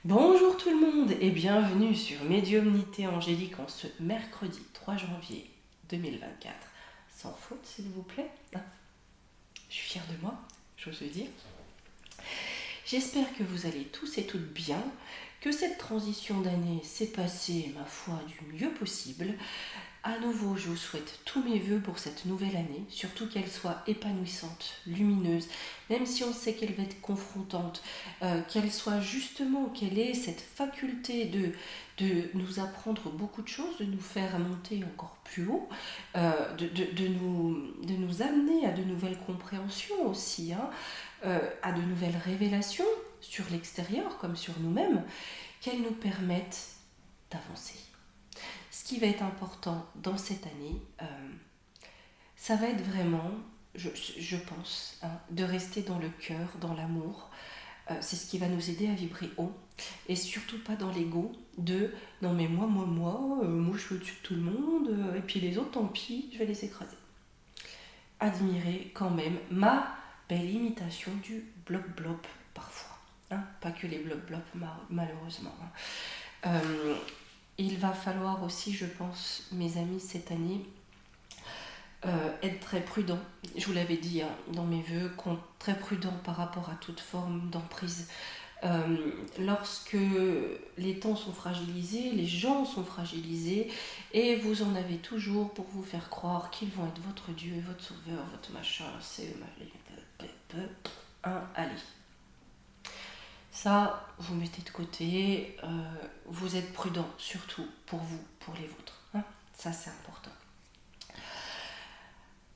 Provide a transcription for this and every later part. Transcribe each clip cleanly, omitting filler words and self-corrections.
Bonjour tout le monde et bienvenue sur Médiumnité Angélique en ce mercredi 3 janvier 2024. Sans faute s'il vous plaît. Je suis fière de moi, j'ose le dire. J'espère que vous allez tous et toutes bien, que cette transition d'année s'est passée, ma foi, du mieux possible. À nouveau, je vous souhaite tous mes voeux pour cette nouvelle année, surtout qu'elle soit épanouissante, lumineuse, même si on sait qu'elle va être confrontante, qu'elle soit justement, qu'elle ait cette faculté de nous apprendre beaucoup de choses, de nous faire monter encore plus haut, de nous amener à de nouvelles compréhensions aussi, à de nouvelles révélations sur l'extérieur comme sur nous-mêmes, qu'elles nous permettent d'avancer. Ce qui va être important dans cette année, ça va être vraiment, je pense, de rester dans le cœur, dans l'amour. C'est ce qui va nous aider à vibrer haut. Et surtout pas dans l'ego de non mais moi je suis au-dessus de tout le monde, et puis les autres tant pis, je vais les écraser. Admirer quand même ma belle imitation du blob-blob parfois. Pas que les blob-blob malheureusement. Il va falloir aussi, je pense, mes amis, cette année, être très prudent. Je vous l'avais dit dans mes vœux, très prudent par rapport à toute forme d'emprise. Lorsque les temps sont fragilisés, les gens sont fragilisés, et vous en avez toujours pour vous faire croire qu'ils vont être votre Dieu, votre sauveur, votre machin, c'est allez. Ça, vous mettez de côté, vous êtes prudent, surtout pour vous, pour les vôtres. Ça, c'est important.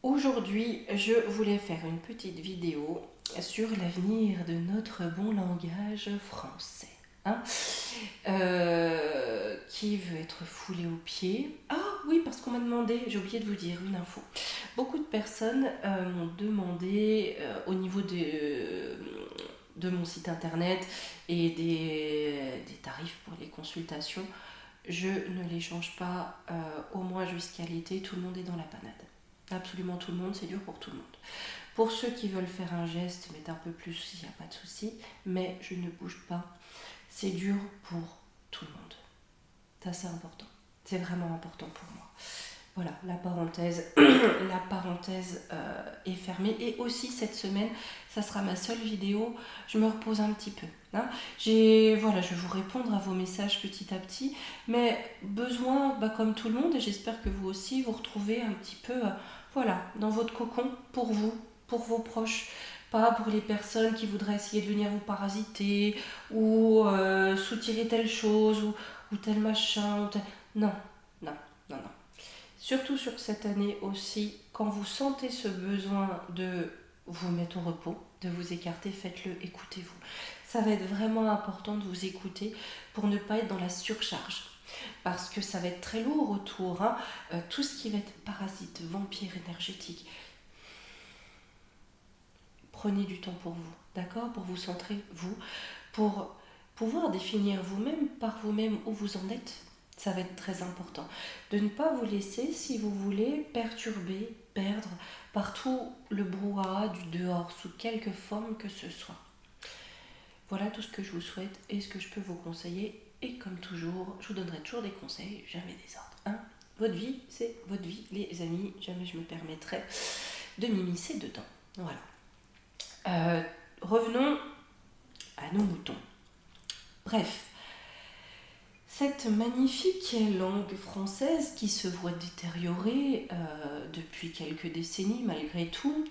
Aujourd'hui, je voulais faire une petite vidéo sur l'avenir de notre bon langage français. Qui veut être foulé aux pieds. Ah oui, parce qu'on m'a demandé, j'ai oublié de vous dire une info. Beaucoup de personnes m'ont demandé au niveau de mon site internet et des tarifs pour les consultations. Je ne les change pas au moins jusqu'à l'été, tout le monde est dans la panade. Absolument tout le monde, c'est dur pour tout le monde. Pour ceux qui veulent faire un geste, mettre un peu plus, il n'y a pas de souci, mais je ne bouge pas. C'est dur pour tout le monde. Ça, c'est important. C'est vraiment important pour moi. Voilà, la parenthèse, est fermée. Et aussi, cette semaine, ça sera ma seule vidéo. Je me repose un petit peu. Je vais vous répondre à vos messages petit à petit. Mais besoin, comme tout le monde, et j'espère que vous aussi, vous retrouvez un petit peu dans votre cocon pour vous, pour vos proches. Pas pour les personnes qui voudraient essayer de venir vous parasiter ou soutirer telle chose ou tel machin. Non, non, non, non. Surtout sur cette année aussi, quand vous sentez ce besoin de vous mettre au repos, de vous écarter, faites-le, écoutez-vous. Ça va être vraiment important de vous écouter pour ne pas être dans la surcharge. Parce que ça va être très lourd autour. Tout ce qui va être parasite, vampire énergétique. Prenez du temps pour vous, d'accord? Pour vous centrer, vous, pour pouvoir définir vous-même par vous-même où vous en êtes. Ça va être très important. De ne pas vous laisser, si vous voulez, perturber, perdre par tout le brouhaha du dehors, sous quelque forme que ce soit. Voilà tout ce que je vous souhaite et ce que je peux vous conseiller. Et comme toujours, je vous donnerai toujours des conseils, jamais des ordres. Votre vie, c'est votre vie, les amis. Jamais je me permettrai de m'immiscer dedans. Voilà. Revenons à nos moutons. Bref, cette magnifique langue française qui se voit détériorée depuis quelques décennies malgré tout,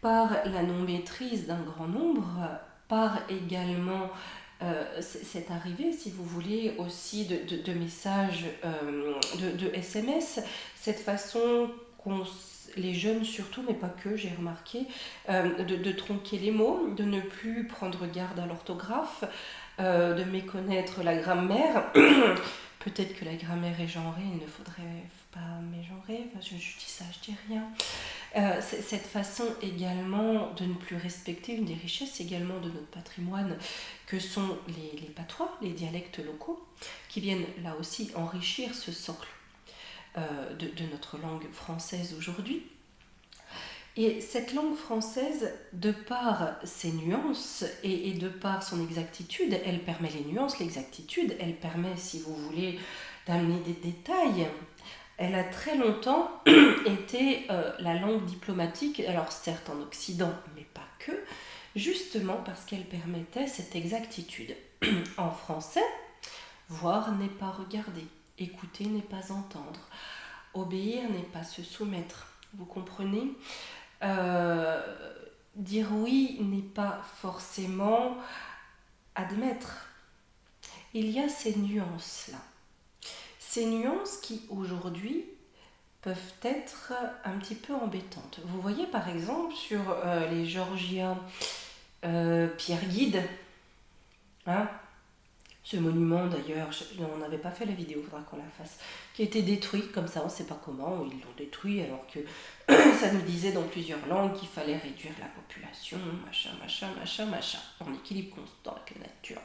par la non-maîtrise d'un grand nombre, par également cette arrivée, si vous voulez, aussi de messages, de SMS, cette façon les jeunes surtout, mais pas que, j'ai remarqué, de tronquer les mots, de ne plus prendre garde à l'orthographe, de méconnaître la grammaire. Peut-être que la grammaire est genrée, il ne faudrait pas mégenrer, je dis ça, je dis rien. Cette façon également de ne plus respecter une des richesses également de notre patrimoine, que sont les patois, les dialectes locaux, qui viennent là aussi enrichir ce socle de notre langue française aujourd'hui. Et cette langue française, de par ses nuances et de par son exactitude, elle permet les nuances, l'exactitude, elle permet, si vous voulez, d'amener des détails. Elle a très longtemps été la langue diplomatique, alors certes en Occident, mais pas que, justement parce qu'elle permettait cette exactitude. En français, voir n'est pas regarder, écouter n'est pas entendre, obéir n'est pas se soumettre. Vous comprenez ? Dire oui n'est pas forcément admettre. Il y a ces nuances-là. Ces nuances qui, aujourd'hui, peuvent être un petit peu embêtantes. Vous voyez, par exemple, sur les Georgiens Pierre Guide, hein, ce monument d'ailleurs, on n'avait pas fait la vidéo, il faudra qu'on la fasse, qui a été détruit comme ça, on ne sait pas comment, ils l'ont détruit alors que ça nous disait dans plusieurs langues qu'il fallait réduire la population, machin, en équilibre constant avec la nature.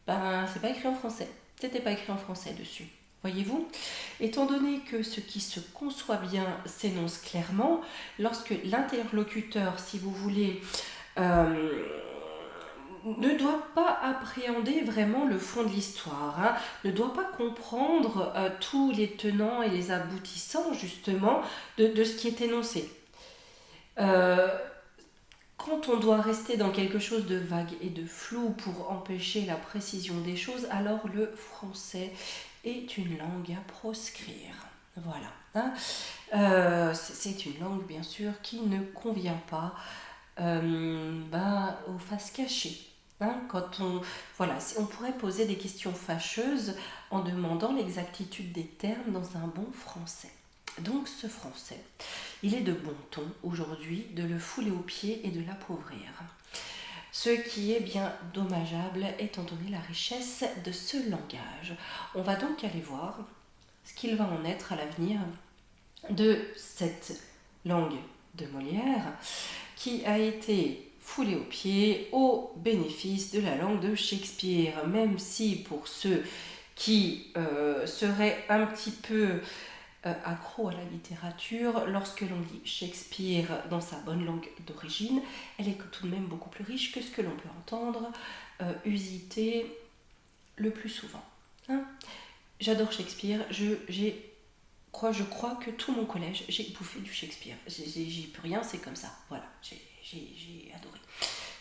Ben, c'est pas écrit en français, c'était pas écrit en français dessus. Voyez-vous, étant donné que ce qui se conçoit bien s'énonce clairement, lorsque l'interlocuteur, si vous voulez, ne doit pas appréhender vraiment le fond de l'histoire, hein, ne doit pas comprendre tous les tenants et les aboutissants justement de ce qui est énoncé. Quand on doit rester dans quelque chose de vague et de flou pour empêcher la précision des choses, alors le français est une langue à proscrire. Voilà. Hein. C'est une langue bien sûr qui ne convient pas aux faces cachées. Hein, quand on pourrait poser des questions fâcheuses en demandant l'exactitude des termes dans un bon français. Donc ce français, il est de bon ton aujourd'hui de le fouler aux pieds et de l'appauvrir. Ce qui est bien dommageable étant donné la richesse de ce langage. On va donc aller voir ce qu'il va en être à l'avenir de cette langue de Molière qui a été foulée aux pieds au bénéfice de la langue de Shakespeare, même si pour ceux qui seraient un petit peu accro à la littérature, lorsque l'on lit Shakespeare dans sa bonne langue d'origine, elle est tout de même beaucoup plus riche que ce que l'on peut entendre usiter le plus souvent. Hein. J'adore Shakespeare, je crois que tout mon collège, j'ai bouffé du Shakespeare. J'y peux rien, c'est comme ça. Voilà, j'ai adoré.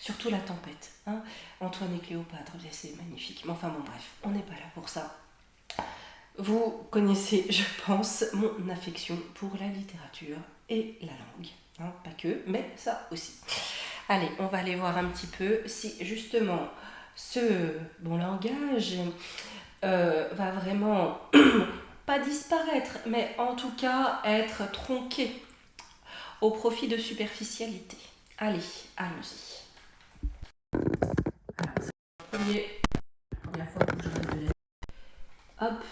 Surtout La Tempête. Hein. Antoine et Cléopâtre, c'est magnifique. Mais enfin bon, bref, on n'est pas là pour ça. Vous connaissez, je pense, mon affection pour la littérature et la langue. Hein, pas que, mais ça aussi. Allez, on va aller voir un petit peu si justement ce bon langage va vraiment pas disparaître, mais en tout cas être tronqué au profit de superficialité. Allez, allons-y. Alors, c'est la première fois que je rêve de l'air. Hop.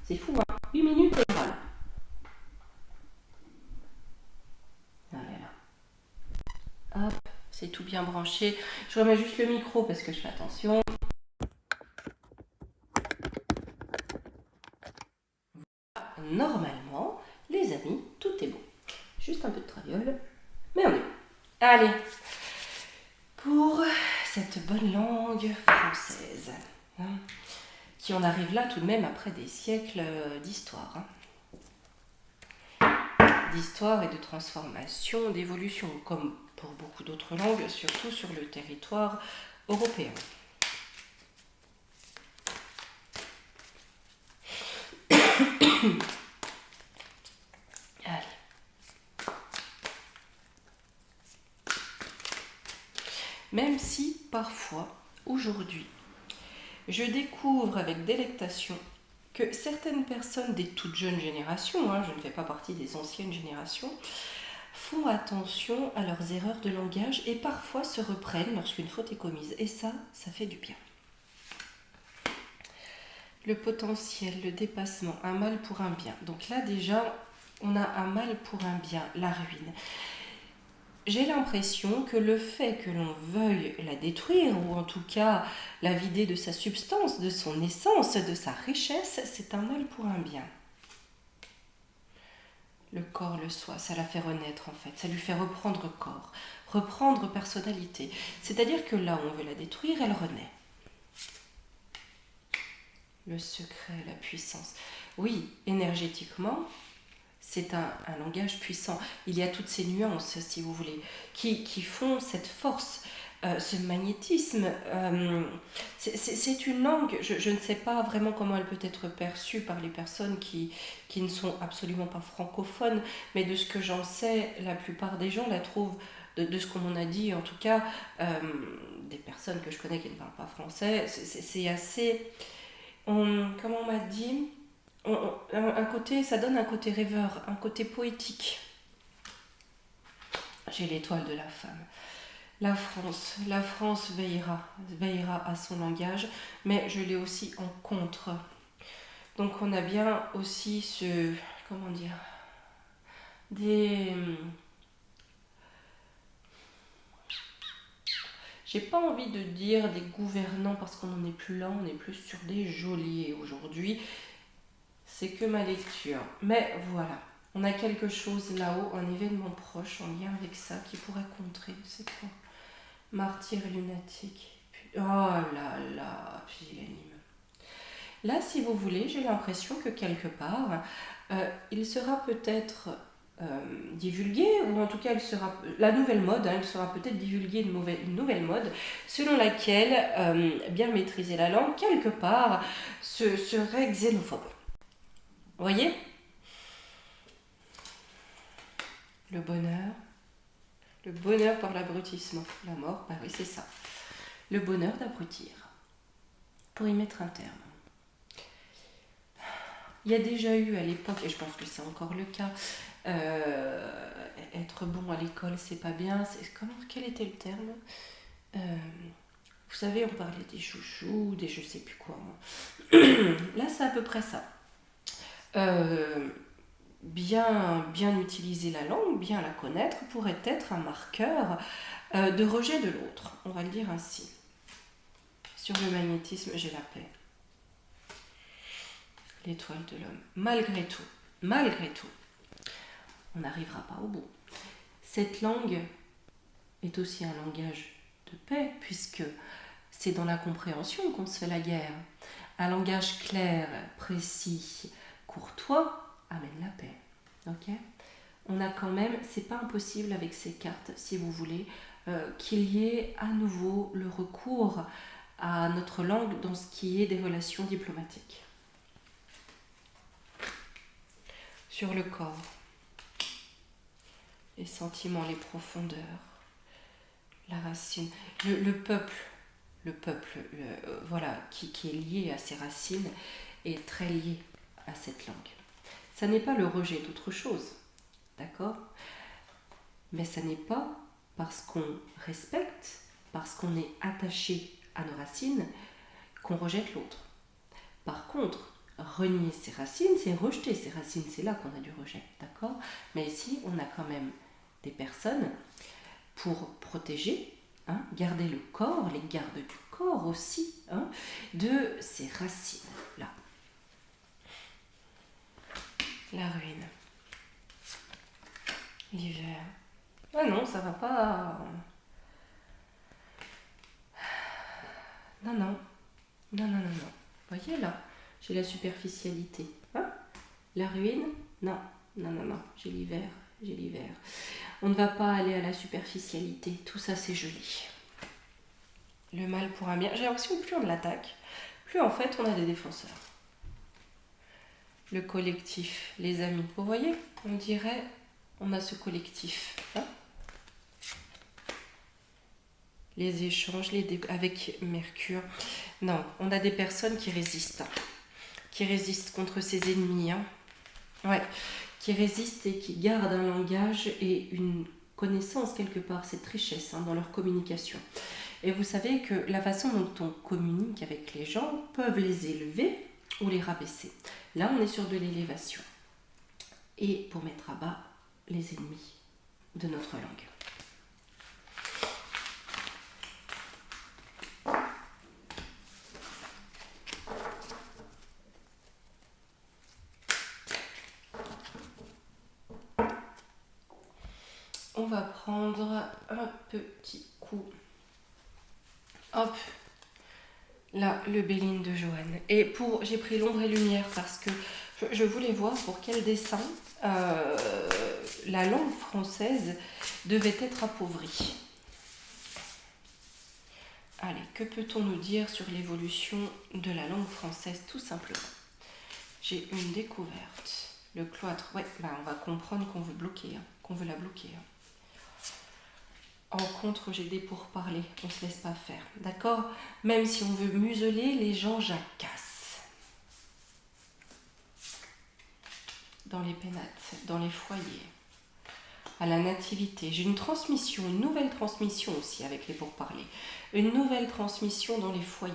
C'est fou, hein, 8 minutes et voilà. Voilà. Hop, c'est tout bien branché. Je remets juste le micro parce que je fais attention. Normalement, les amis, tout est bon. Juste un peu de traviole, mais on est bon. Allez, pour cette bonne langue française, hein, qui en arrive là tout de même après des siècles d'histoire. Hein. D'histoire et de transformation, d'évolution, comme pour beaucoup d'autres langues, surtout sur le territoire européen. Allez. Même si, parfois, aujourd'hui, je découvre avec délectation que certaines personnes des toutes jeunes générations, hein, je ne fais pas partie des anciennes générations, font attention à leurs erreurs de langage et parfois se reprennent lorsqu'une faute est commise. Et ça fait du bien. Le potentiel, le dépassement, un mal pour un bien. Donc là déjà, on a un mal pour un bien, la ruine. J'ai l'impression que le fait que l'on veuille la détruire, ou en tout cas la vider de sa substance, de son essence, de sa richesse, c'est un mal pour un bien. Le corps, le soi, ça la fait renaître en fait, ça lui fait reprendre corps, reprendre personnalité. C'est-à-dire que là où on veut la détruire, elle renaît. Le secret, la puissance. Oui, énergétiquement, c'est un langage puissant. Il y a toutes ces nuances, si vous voulez, qui font cette force, ce magnétisme. C'est une langue, je ne sais pas vraiment comment elle peut être perçue par les personnes qui ne sont absolument pas francophones, mais de ce que j'en sais, la plupart des gens la trouvent, de ce qu'on m'en a dit en tout cas, des personnes que je connais qui ne parlent pas français, c'est assez... comment on m'a dit, un côté, ça donne un côté rêveur, un côté poétique. J'ai l'étoile de la femme. La France veillera à son langage, mais je l'ai aussi en contre. Donc on a bien aussi ce, comment dire, des... J'ai pas envie de dire des gouvernants parce qu'on n'en est plus là, on est plus sur des geôliers aujourd'hui. C'est que ma lecture. Mais voilà, on a quelque chose là-haut, un événement proche en lien avec ça qui pourrait contrer. C'est quoi? Martyr lunatique. Oh là là, pusillanime. Là, si vous voulez, j'ai l'impression que quelque part, il sera peut-être divulgué, ou en tout cas, la nouvelle mode, il sera peut-être divulgué une nouvelle mode, selon laquelle bien maîtriser la langue, quelque part, serait xénophobe. Vous voyez? Le bonheur par l'abrutissement. La mort, bah oui, c'est ça. Le bonheur d'abrutir. Pour y mettre un terme. Il y a déjà eu à l'époque, et je pense que c'est encore le cas, être bon à l'école, c'est pas bien. Quel était le terme? Vous savez, on parlait des chouchous, des je sais plus quoi. Là, c'est à peu près ça. Bien utiliser la langue, bien la connaître, pourrait être un marqueur de rejet de l'autre, on va le dire ainsi. Sur le magnétisme, j'ai la paix. L'étoile de l'homme. Malgré tout, on n'arrivera pas au bout. Cette langue est aussi un langage de paix, puisque c'est dans la compréhension qu'on se fait la guerre. Un langage clair, précis, courtois amène la paix. Ok ? On a quand même, c'est pas impossible avec ces cartes, si vous voulez, qu'il y ait à nouveau le recours à notre langue dans ce qui est des relations diplomatiques. Sur le corps, les sentiments, les profondeurs, la racine, le peuple, voilà, qui est lié à ses racines, est très lié à cette langue. Ça n'est pas le rejet d'autre chose, d'accord ? Mais ça n'est pas parce qu'on respecte, parce qu'on est attaché à nos racines, qu'on rejette l'autre. Par contre, renier ses racines, c'est rejeter ses racines, c'est là qu'on a du rejet, d'accord ? Mais ici, on a quand même des personnes pour protéger, garder le corps, les gardes du corps aussi, de ces racines-là. La ruine. L'hiver. Ah non, ça va pas. Non. Vous voyez là, j'ai la superficialité. La ruine, non. J'ai l'hiver. On ne va pas aller à la superficialité. Tout ça, c'est joli. Le mal pour un bien. J'ai l'impression que plus on l'attaque, plus en fait on a des défenseurs. Le collectif, les amis. Vous voyez, on dirait, on a ce collectif. Les échanges avec Mercure. Non, on a des personnes qui résistent contre ses ennemis. Qui résistent et qui gardent un langage et une connaissance quelque part, cette richesse dans leur communication. Et vous savez que la façon dont on communique avec les gens peuvent les élever ou les rabaisser. Là, on est sur de l'élévation. Et pour mettre à bas les ennemis de notre langue. petit coup. Hop. Là, le Béline de Joanne. Et j'ai pris l'ombre et lumière parce que je voulais voir pour quel dessin la langue française devait être appauvrie. Allez, que peut-on nous dire sur l'évolution de la langue française, tout simplement? J'ai une découverte. Le cloître, ouais, on va comprendre qu'on veut bloquer, qu'on veut la bloquer. En contre, j'ai des pourparlers, on ne se laisse pas faire, d'accord? Même si on veut museler, les gens jacassent. Dans les pénates, dans les foyers, à la nativité. J'ai une transmission, une nouvelle transmission aussi avec les pourparlers. Une nouvelle transmission dans les foyers.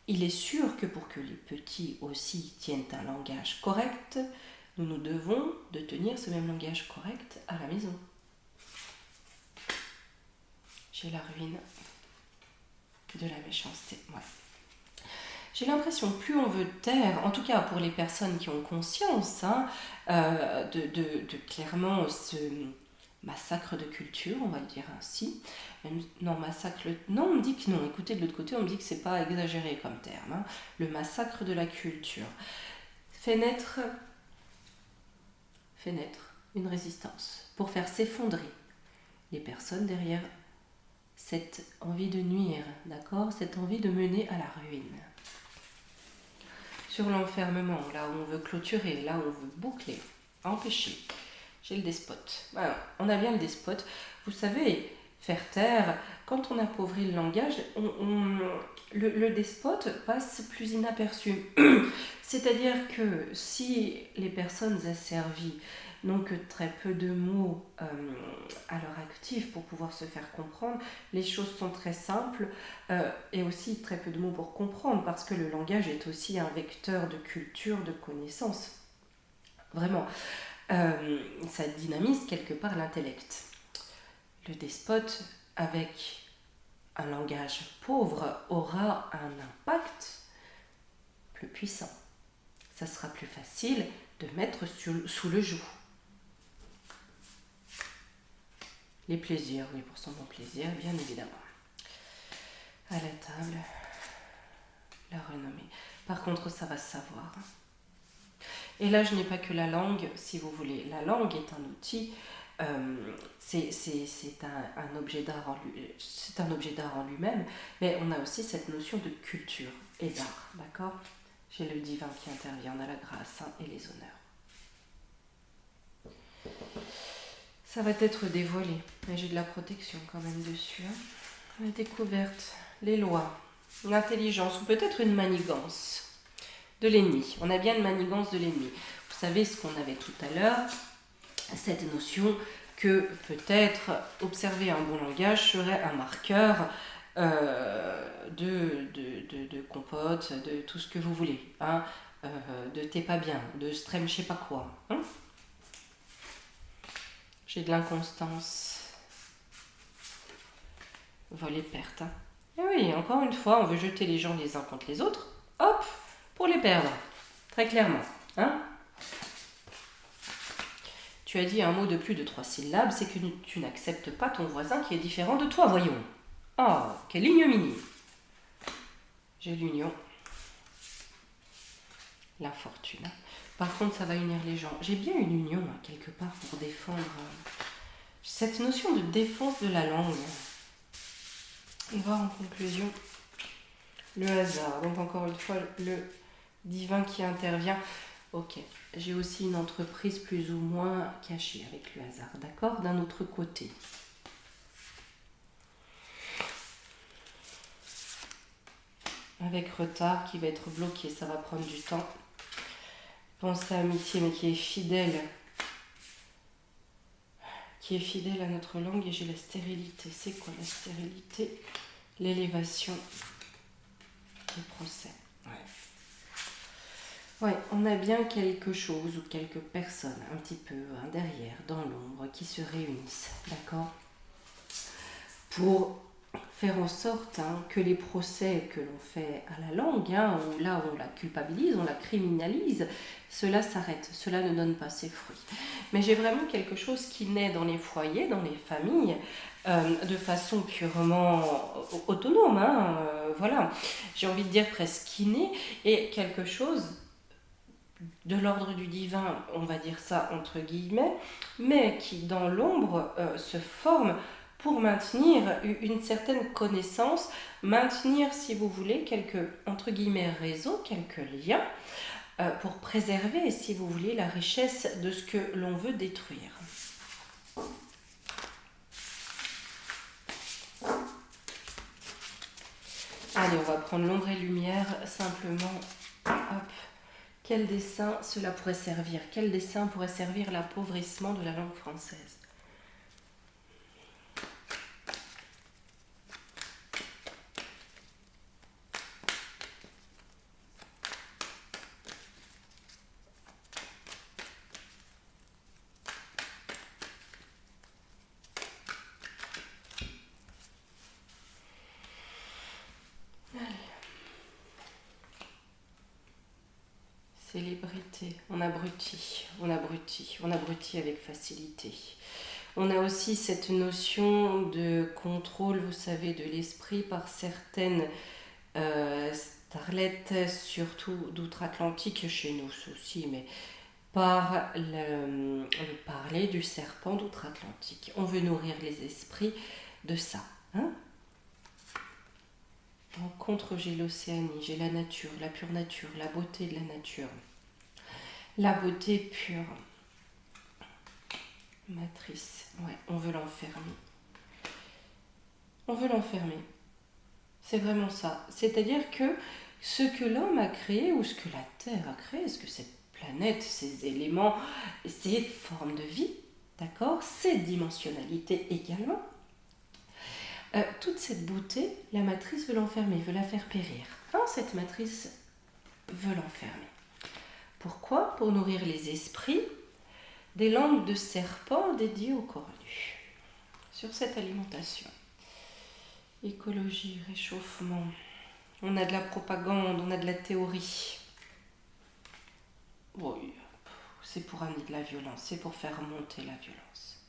Il est sûr que pour que les petits aussi tiennent un langage correct, nous devons de tenir ce même langage correct à la maison. J'ai la ruine de la méchanceté. Ouais. J'ai l'impression que plus on veut taire, en tout cas pour les personnes qui ont conscience de clairement ce massacre de culture, on va le dire ainsi. Non, massacre, non, on me dit que non. Écoutez, de l'autre côté, on me dit que c'est pas exagéré comme terme. Le massacre de la culture fait naître une résistance pour faire s'effondrer les personnes derrière cette envie de nuire, d'accord? Cette envie de mener à la ruine. Sur l'enfermement, là où on veut clôturer, là où on veut boucler, empêcher. J'ai le despote. Voilà, on a bien le despote. Vous savez, faire taire, quand on appauvrit le langage, le despote passe plus inaperçu. C'est-à-dire que si les personnes asservies n'ont que très peu de mots à leur actif pour pouvoir se faire comprendre, les choses sont très simples et aussi très peu de mots pour comprendre parce que le langage est aussi un vecteur de culture, de connaissance. Vraiment. Ça dynamise quelque part l'intellect. Le despote, avec un langage pauvre, aura un impact plus puissant. Ça sera plus facile de mettre sous le joug. Les plaisirs, oui, pour son bon plaisir, bien évidemment. À la table, la renommée. Par contre, ça va se savoir. Et là, je n'ai pas que la langue, si vous voulez. La langue est un outil, c'est un objet d'art en lui-même, mais on a aussi cette notion de culture et d'art, d'accord? J'ai le divin qui intervient, on a la grâce et les honneurs. Ça va être dévoilé, mais j'ai de la protection quand même dessus. La découverte, les lois, l'intelligence ou peut-être une manigance de l'ennemi. On a bien une manigance de l'ennemi. Vous savez ce qu'on avait tout à l'heure, cette notion que peut-être observer un bon langage serait un marqueur de compote, de tout ce que vous voulez, de t'es pas bien, de strem je sais pas quoi. J'ai de l'inconstance, vol et perte. Et oui, encore une fois, on veut jeter les gens les uns contre les autres, hop, pour les perdre, très clairement. Tu as dit un mot de plus de 3 syllabes, c'est que tu n'acceptes pas ton voisin qui est différent de toi, voyons. Oh, quelle ignominie. J'ai l'union. La fortune. Par contre, ça va unir les gens. J'ai bien une union, quelque part, pour défendre cette notion de défense de la langue. On va voir en conclusion le hasard. Donc, encore une fois, le divin qui intervient. Ok, j'ai aussi une entreprise plus ou moins cachée avec le hasard, d'accord? D'un autre côté. Avec retard, qui va être bloqué, ça va prendre du temps. Pensée amitié, mais qui est fidèle à notre langue. Et j'ai la stérilité. C'est quoi la stérilité? L'élévation du procès. Ouais, on a bien quelque chose ou quelques personnes un petit peu derrière, dans l'ombre, qui se réunissent, d'accord? Pour faire en sorte que les procès que l'on fait à la langue, où là on la culpabilise, on la criminalise, cela s'arrête, cela ne donne pas ses fruits. Mais j'ai vraiment quelque chose qui naît dans les foyers, dans les familles, de façon purement autonome, voilà, j'ai envie de dire presque innée, et quelque chose de l'ordre du divin, on va dire ça entre guillemets, mais qui dans l'ombre se forme pour maintenir une certaine connaissance, maintenir, si vous voulez, quelques, entre guillemets, réseaux, quelques liens, pour préserver, si vous voulez, la richesse de ce que l'on veut détruire. Allez, on va prendre l'ombre et lumière, simplement, hop. Quel dessin cela pourrait servir? Quel dessin pourrait servir l'appauvrissement de la langue française? Célébrité, on abrutit avec facilité. On a aussi cette notion de contrôle, vous savez, de l'esprit par certaines starlettes, surtout d'outre-Atlantique, chez nous aussi, mais par le parler du serpent d'outre-Atlantique. On veut nourrir les esprits de ça. En contre, j'ai l'Océanie, j'ai la nature, la pure nature, la beauté de la nature. La beauté pure. Matrice, ouais, on veut l'enfermer. On veut l'enfermer. C'est vraiment ça. C'est-à-dire que ce que l'homme a créé, ou ce que la Terre a créé, ce que cette planète, ces éléments, ces formes de vie, d'accord, cette dimensionnalité également, toute cette beauté, la matrice veut l'enfermer, veut la faire périr. Cette matrice veut l'enfermer. Pourquoi? Pour nourrir les esprits des langues de serpent dédiées au corps nu. Sur cette alimentation. Écologie, réchauffement. On a de la propagande, on a de la théorie. Oui, c'est pour amener de la violence, c'est pour faire monter la violence.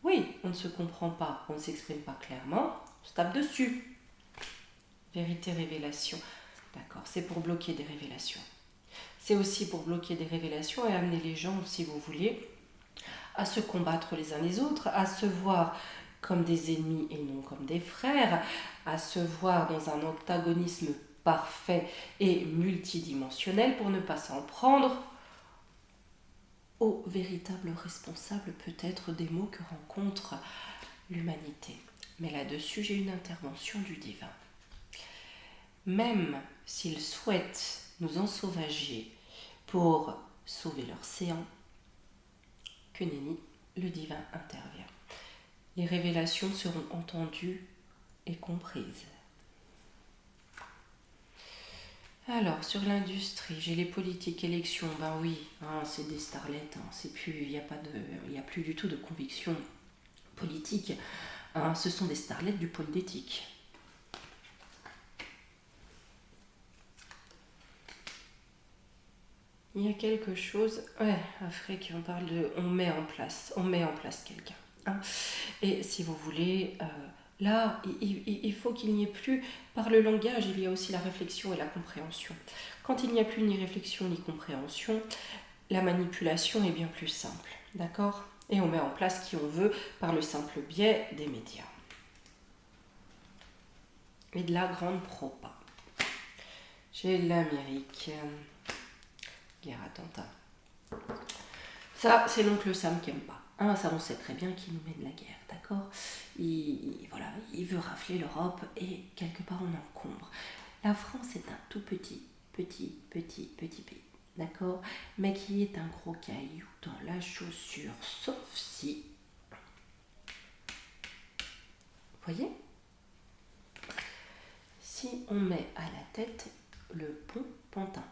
Oui, on ne se comprend pas, on ne s'exprime pas clairement, on se tape dessus. Vérité, révélation. D'accord, c'est pour bloquer des révélations. C'est aussi pour bloquer des révélations et amener les gens, si vous voulez, à se combattre les uns les autres, à se voir comme des ennemis et non comme des frères, à se voir dans un antagonisme parfait et multidimensionnel pour ne pas s'en prendre aux véritables responsables peut-être des maux que rencontre l'humanité. Mais là-dessus, j'ai une intervention du divin. Même s'ils souhaitent nous ensauvager pour sauver l'océan, que nenni, le divin intervient. Les révélations seront entendues et comprises. Alors, sur l'industrie, j'ai les politiques, élections, ben oui, c'est des starlettes, il n'y a plus du tout de conviction politique, ce sont des starlettes du pôle d'éthique. Il y a quelque chose, Afrique, on parle de, on met en place quelqu'un. Et si vous voulez, là, il faut qu'il n'y ait plus, par le langage, il y a aussi la réflexion et la compréhension. Quand il n'y a plus ni réflexion ni compréhension, la manipulation est bien plus simple, d'accord? Et on met en place qui on veut par le simple biais des médias. Et de la grande propa. J'ai l'Amérique. Guerre, attentat. Ça, c'est l'oncle Sam qui n'aime pas. Ça, on sait très bien qu'il nous mène la guerre, d'accord? Il veut rafler l'Europe et quelque part on encombre. La France est un tout petit pays, d'accord? Mais qui est un gros caillou dans la chaussure, sauf si... Vous voyez? Si on met à la tête le pont Pantin,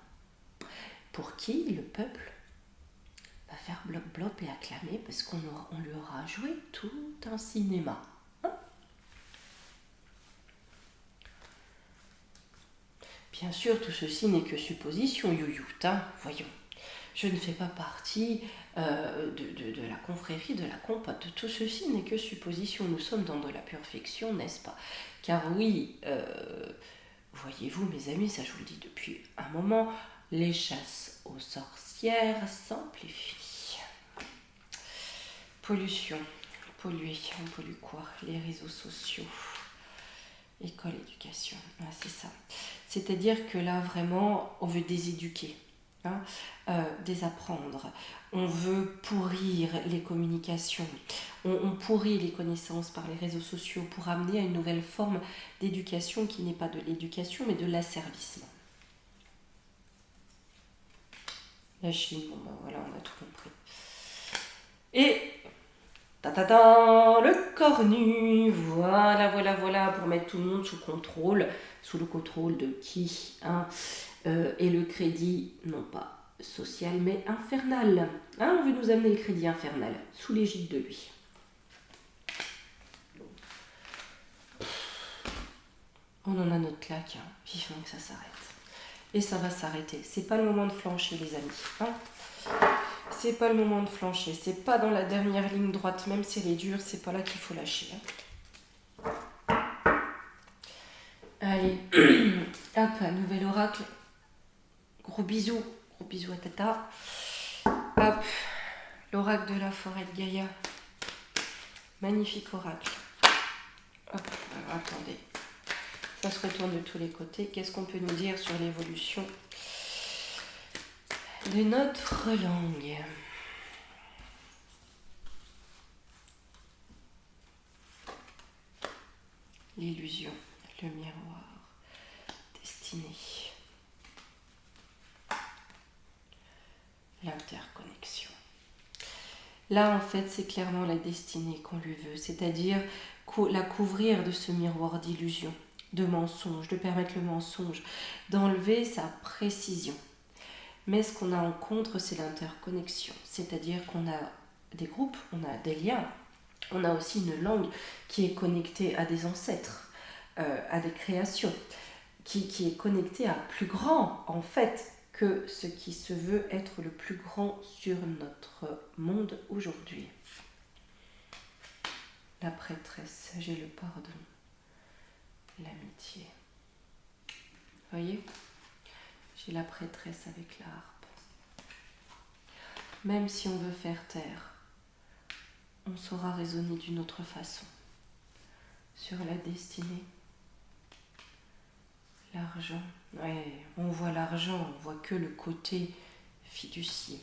pour qui le peuple va faire bloc-bloc et acclamer parce qu'on lui aura joué tout un cinéma. Hein? Bien sûr, tout ceci n'est que supposition, youyout, hein, voyons. Je ne fais pas partie de la confrérie, de la compote. Tout ceci n'est que supposition. Nous sommes dans de la pure fiction, n'est-ce pas? Car oui, voyez-vous, mes amis, ça je vous le dis depuis un moment, les chasses aux sorcières s'amplifient. Pollution, polluer, on pollue quoi? Les réseaux sociaux, école, éducation, c'est ça. C'est-à-dire que là, vraiment, on veut déséduquer. Hein, désapprendre, on veut pourrir les communications, on pourrit les connaissances par les réseaux sociaux pour amener à une nouvelle forme d'éducation qui n'est pas de l'éducation mais de l'asservissement. La Chine, bon ben voilà, on a tout compris. Et le corps nu, voilà, pour mettre tout le monde sous contrôle, sous le contrôle de qui, hein, et le crédit, non pas social, mais infernal. Hein, on veut nous amener le crédit infernal, sous l'égide de lui. On en a notre claque, hein. Vivement que ça s'arrête. Et ça va s'arrêter. C'est pas le moment de flancher, les amis. Hein, c'est pas le moment de flancher. C'est pas dans la dernière ligne droite, même si elle est dure, c'est pas là qu'il faut lâcher. Hein. Allez, hop, un nouvel oracle. Gros bisous à Tata. Hop, l'oracle de la forêt de Gaïa. Magnifique oracle. Hop, alors, attendez. Ça se retourne de tous les côtés. Qu'est-ce qu'on peut nous dire sur l'évolution de notre langue? L'illusion, le miroir, destinée. L'interconnexion. Là, en fait, c'est clairement la destinée qu'on lui veut, c'est-à-dire la couvrir de ce miroir d'illusion, de mensonge, de permettre le mensonge, d'enlever sa précision. Mais ce qu'on a en contre, c'est l'interconnexion, c'est-à-dire qu'on a des groupes, on a des liens, on a aussi une langue qui est connectée à des ancêtres, à des créations, qui est connectée à plus grand, en fait, que ce qui se veut être le plus grand sur notre monde aujourd'hui. La prêtresse, j'ai le pardon, l'amitié. Voyez, j'ai la prêtresse avec la harpe. Même si on veut faire taire, on saura raisonner d'une autre façon sur la destinée. L'argent, ouais, on voit l'argent, on voit que le côté fiduciaire.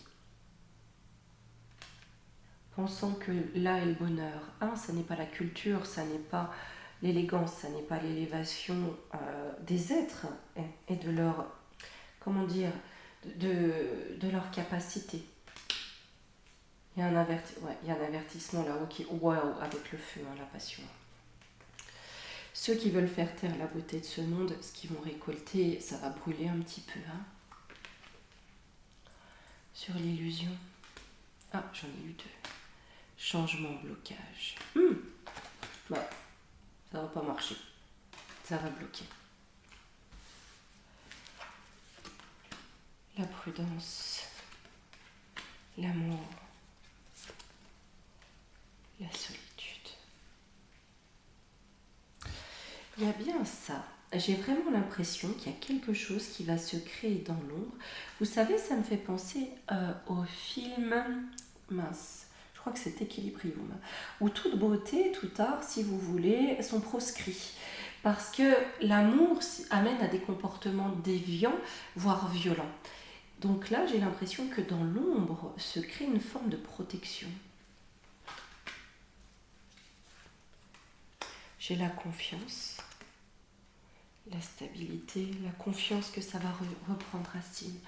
Pensant que là est le bonheur. Ça n'est pas la culture, ça n'est pas l'élégance, ça n'est pas l'élévation des êtres et de leur, comment dire, de leur capacité. Il y a un avertissement là-haut qui est waouh avec le feu, la passion. Ceux qui veulent faire taire la beauté de ce monde, ce qu'ils vont récolter, ça va brûler un petit peu. Hein. Sur l'illusion. J'en ai eu 2. Changement, blocage. Ça va pas marcher. Ça va bloquer. La prudence. L'amour. La solitude. Il y a bien ça. J'ai vraiment l'impression qu'il y a quelque chose qui va se créer dans l'ombre. Vous savez, ça me fait penser au film, je crois que c'est Équilibrium, où toute beauté, tout art, si vous voulez, sont proscrits. Parce que l'amour amène à des comportements déviants, voire violents. Donc là, j'ai l'impression que dans l'ombre se crée une forme de protection. J'ai la confiance, la stabilité, la confiance que ça va reprendre racine.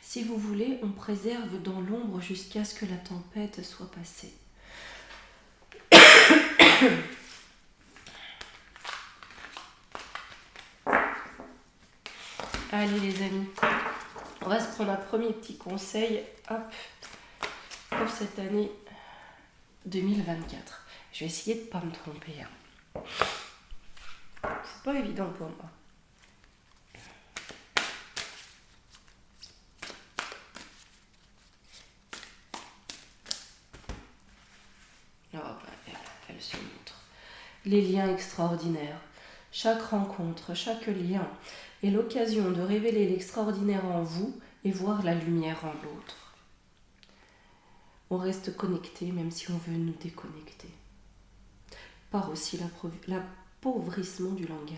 Si vous voulez, on préserve dans l'ombre jusqu'à ce que la tempête soit passée. Allez les amis, on va se prendre un premier petit conseil pour cette année 2024. Je vais essayer de ne pas me tromper. Hein. C'est pas évident pour moi. Oh, ben, elle se montre. Les liens extraordinaires. Chaque rencontre, chaque lien est l'occasion de révéler l'extraordinaire en vous et voir la lumière en l'autre. On reste connecté même si on veut nous déconnecter. Par aussi l'appauvrissement du langage.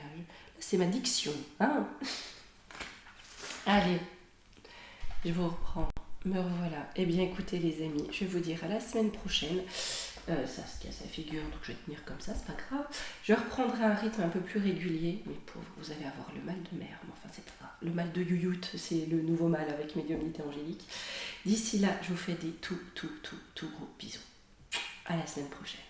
C'est ma diction, hein? Allez, je vous reprends. Me revoilà. Eh bien, écoutez les amis, je vais vous dire à la semaine prochaine. Ça se casse la figure, donc je vais tenir comme ça, c'est pas grave. Je reprendrai un rythme un peu plus régulier, mais pauvre, vous allez avoir le mal de mer, mais enfin c'est pas grave. Le mal de Youyut, c'est le nouveau mal avec médiumnité angélique. D'ici là, je vous fais des tout gros bisous. À la semaine prochaine.